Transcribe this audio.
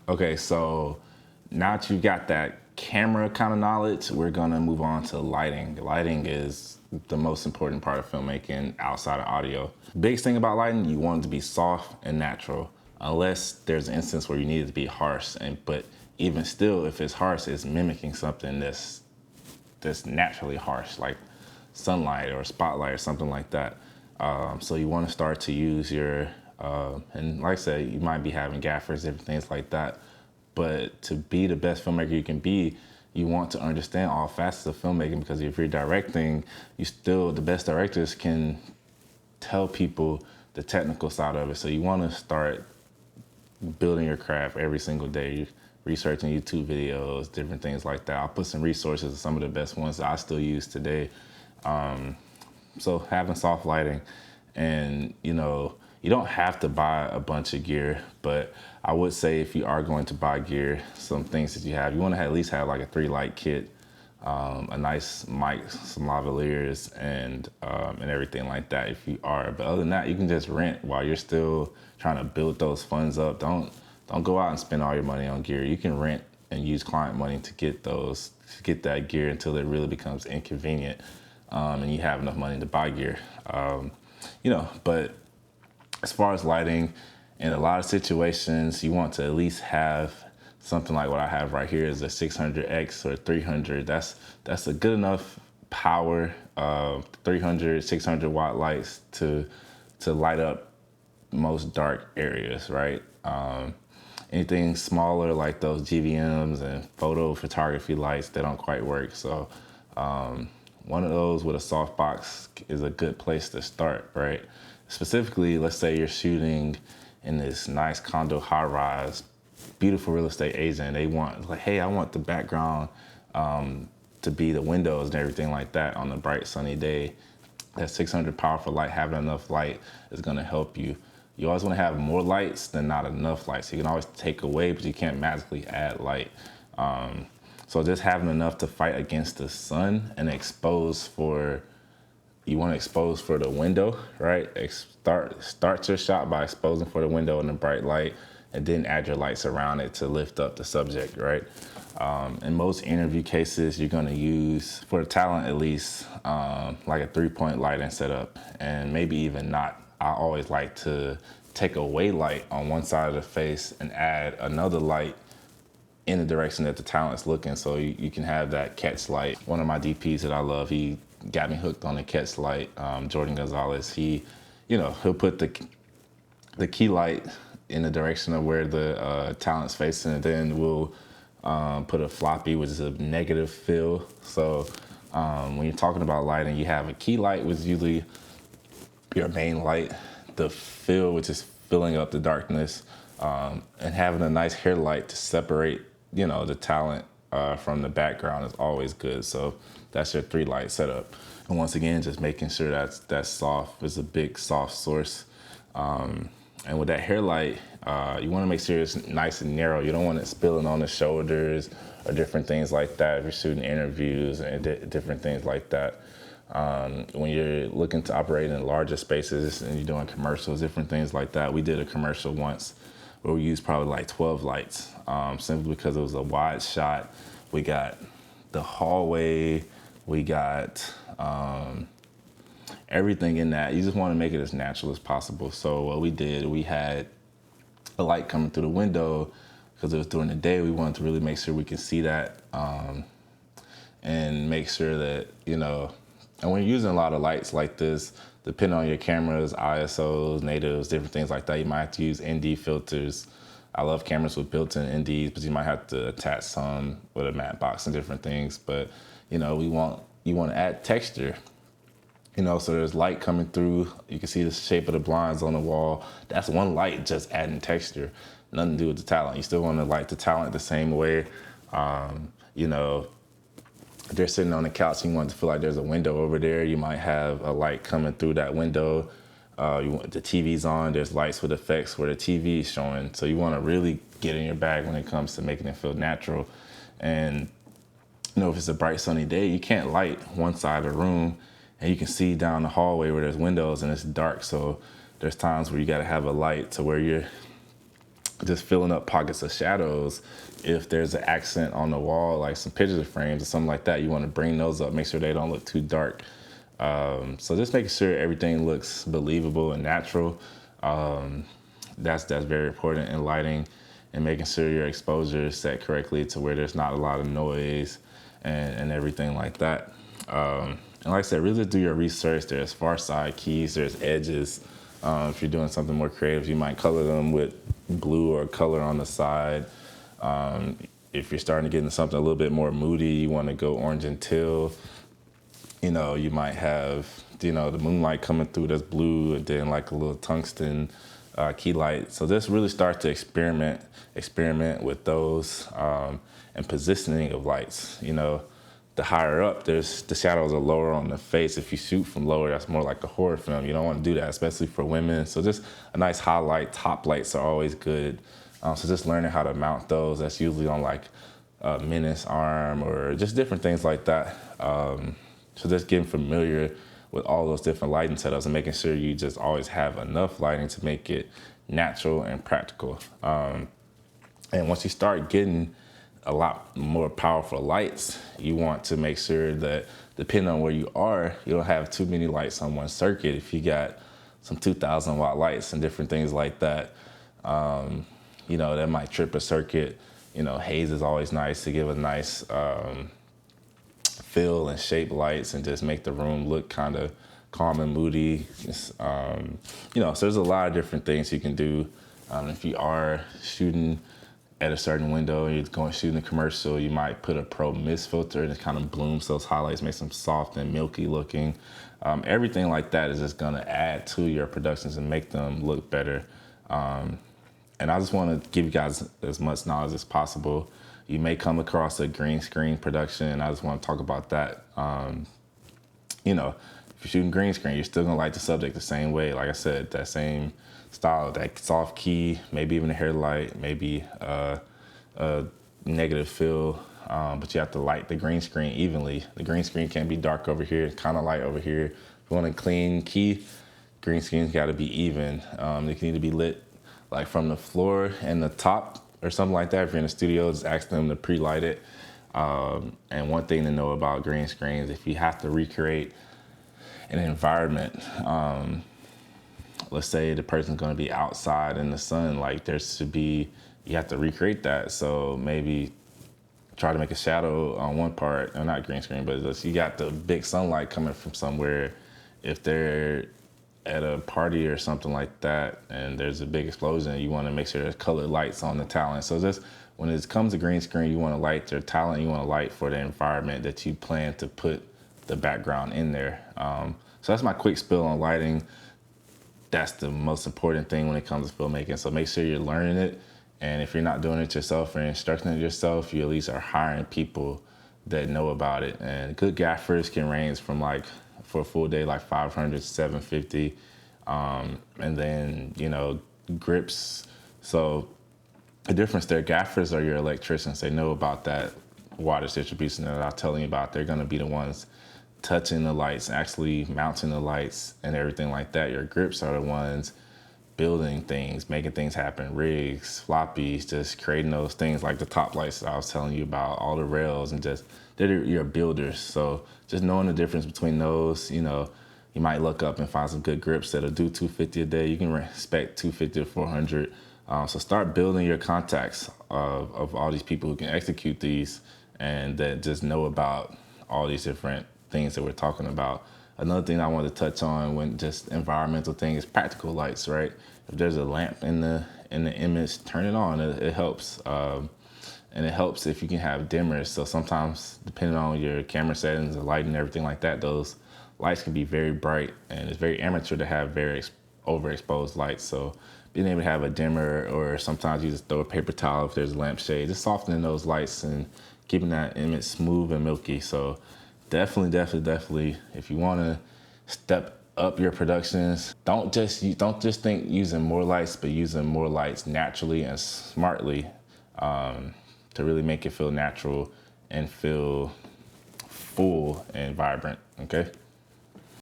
Okay, so now that you got that camera kind of knowledge, we're gonna move on to lighting. Lighting is the most important part of filmmaking outside of audio. Biggest thing about lighting, you want it to be soft and natural, unless there's an instance where you need it to be harsh. But even still, if it's harsh, it's mimicking something that's naturally harsh, like sunlight or spotlight or something like that. So you want to start to use your, and like I said, you might be having gaffers, different things like that. But to be the best filmmaker you can be, you want to understand all facets of filmmaking, because if you're directing, the best directors can tell people the technical side of it. So you want to start building your craft every single day, researching YouTube videos, different things like that. I'll put some resources, some of the best ones that I still use today. So having soft lighting, and you don't have to buy a bunch of gear, but I would say if you are going to buy gear, some things that you want to at least have like a 3-light kit, a nice mic, some lavaliers, and everything like that if you are. But other than that, you can just rent while you're still trying to build those funds up. Don't go out and spend all your money on gear. You can rent and use client money to get that gear until it really becomes inconvenient, and you have enough money to buy gear. But as far as lighting, in a lot of situations, you want to at least have something like what I have right here is a 600X or 300. That's a good enough power, 300, 600 watt lights to light up most dark areas, right? Anything smaller like those GVMs and photo photography lights, they don't quite work. So one of those with a softbox is a good place to start, right? Specifically, let's say you're shooting in this nice condo high rise, beautiful real estate agent. They want, like, hey, I want the background to be the windows and everything like that on a bright sunny day. That 600 powerful light, having enough light is gonna help you. You always wanna have more lights than not enough light. So you can always take away, but you can't magically add light. So just having enough to fight against the sun and you want to expose for the window, right? Start your shot by exposing for the window in the bright light, and then add your lights around it to lift up the subject, right? In most interview cases, you're gonna use, for the talent at least, like a 3-point lighting setup, and maybe even not. I always like to take away light on one side of the face and add another light in the direction that the talent's looking, so you can have that catch light. One of my DPs that I love, he got me hooked on the catch light, Jordan Gonzalez. He'll put the key light in the direction of where the talent's facing, and then we'll put a floppy, which is a negative fill. So when you're talking about lighting, you have a key light, which is usually your main light, the fill, which is filling up the darkness, and having a nice hair light to separate the talent from the background is always good. So that's your 3-light setup. And once again, just making sure that's soft is a big soft source. And with that hair light, you want to make sure it's nice and narrow. You don't want it spilling on the shoulders or different things like that if you're shooting interviews and different things like that. When you're looking to operate in larger spaces and you're doing commercials, different things like that. We did a commercial once where we used probably like 12 lights, simply because it was a wide shot. We got the hallway, we got everything in that. You just want to make it as natural as possible. So what we did, we had a light coming through the window because it was during the day. We wanted to really make sure we could see that, and make sure that, and when you're using a lot of lights like this, depending on your cameras, ISOs, natives, different things like that, you might have to use ND filters. I love cameras with built-in NDs, but you might have to attach some with a matte box and different things. But, you want to add texture, so there's light coming through. You can see the shape of the blinds on the wall. That's one light just adding texture, nothing to do with the talent. You still want to light the talent the same way. If they're sitting on the couch and you want to feel like there's a window over there, you might have a light coming through that window. The TV's on, there's lights with effects where the TV is showing. So you want to really get in your bag when it comes to making it feel natural. And, if it's a bright sunny day, you can't light one side of the room and you can see down the hallway where there's windows and it's dark. So there's times where you got to have a light to where you're just filling up pockets of shadows. If there's an accent on the wall, like some picture frames or something like that, you want to bring those up, make sure they don't look too dark. So just making sure everything looks believable and natural. That's very important in lighting, and making sure your exposure is set correctly to where there's not a lot of noise and everything like that. And like I said, really do your research. There's far side keys, there's edges. If you're doing something more creative, you might color them with blue or color on the side. If you're starting to get into something a little bit more moody, you want to go orange and teal. You know, you might have, the moonlight coming through that's blue, and then like a little tungsten key light. So just really start to experiment with those, and positioning of lights. The higher up, the shadows are lower on the face. If you shoot from lower, that's more like a horror film. You don't want to do that, especially for women. So just a nice highlight. Top lights are always good. So just learning how to mount those. That's usually on like a menace arm or just different things like that. So just getting familiar with all those different lighting setups and making sure you just always have enough lighting to make it natural and practical. And once you start getting a lot more powerful lights, you want to make sure that depending on where you are, you don't have too many lights on one circuit. If you got some 2,000 watt lights and different things like that, that might trip a circuit. Haze is always nice to give a nice feel and shape lights and just make the room look kind of calm and moody. So there's a lot of different things you can do. If you are shooting at a certain window and you're going shooting a commercial, you might put a pro mist filter and it kind of blooms those highlights, makes them soft and milky looking. Everything like that is just gonna add to your productions and make them look better. And I just want to give you guys as much knowledge as possible. You may come across a green screen production, and I just want to talk about that. If you're shooting green screen, you're still gonna light the subject the same way. Like I said, that same style, that soft key, maybe even a hair light, maybe a negative fill, but you have to light the green screen evenly. The green screen can't be dark over here, kind of light over here. If you want a clean key, green screen's got to be even. They need to be lit like from the floor and the top or something like that. If you're in the studio, just ask them to pre-light it. And one thing to know about green screens, if you have to recreate an environment, let's say the person's gonna be outside in the sun, like you have to recreate that. So maybe try to make a shadow on one part, or not green screen, but just, you got the big sunlight coming from somewhere. If they're at a party or something like that and there's a big explosion, you want to make sure there's colored lights on the talent. So just when it comes to green screen, you want to light your talent, you want to light for the environment that you plan to put the background in there. So that's my quick spill on lighting. That's the most important thing when it comes to filmmaking. So make sure you're learning it. And if you're not doing it yourself or instructing it yourself, you at least are hiring people that know about it. And good gaffers can range from for a full day, like 500 to 750. And then, grips. So the difference there, gaffers are your electricians. They know about that wattage distribution that I'm telling you about. They're gonna be the ones touching the lights, actually mounting the lights and everything like that. Your grips are the ones building things, making things happen, rigs, floppies, just creating those things like the top lights that I was telling you about, all the rails, and just they're your builders. So just knowing the difference between those, you might look up and find some good grips that'll do 250 a day. You can expect 250 to 400. So start building your contacts of all these people who can execute these and that just know about all these different things that we're talking about. Another thing I wanted to touch on when just environmental thing is practical lights, right? If there's a lamp in the image, turn it on. It helps. And it helps if you can have dimmers. So sometimes, depending on your camera settings, the lighting, everything like that, those lights can be very bright, and it's very amateur to have very overexposed lights. So being able to have a dimmer, or sometimes you just throw a paper towel if there's a lampshade, just softening those lights and keeping that image smooth and milky. So definitely, if you want to step up your productions, don't just think using more lights, but using more lights naturally and smartly, to really make it feel natural and feel full and vibrant, okay?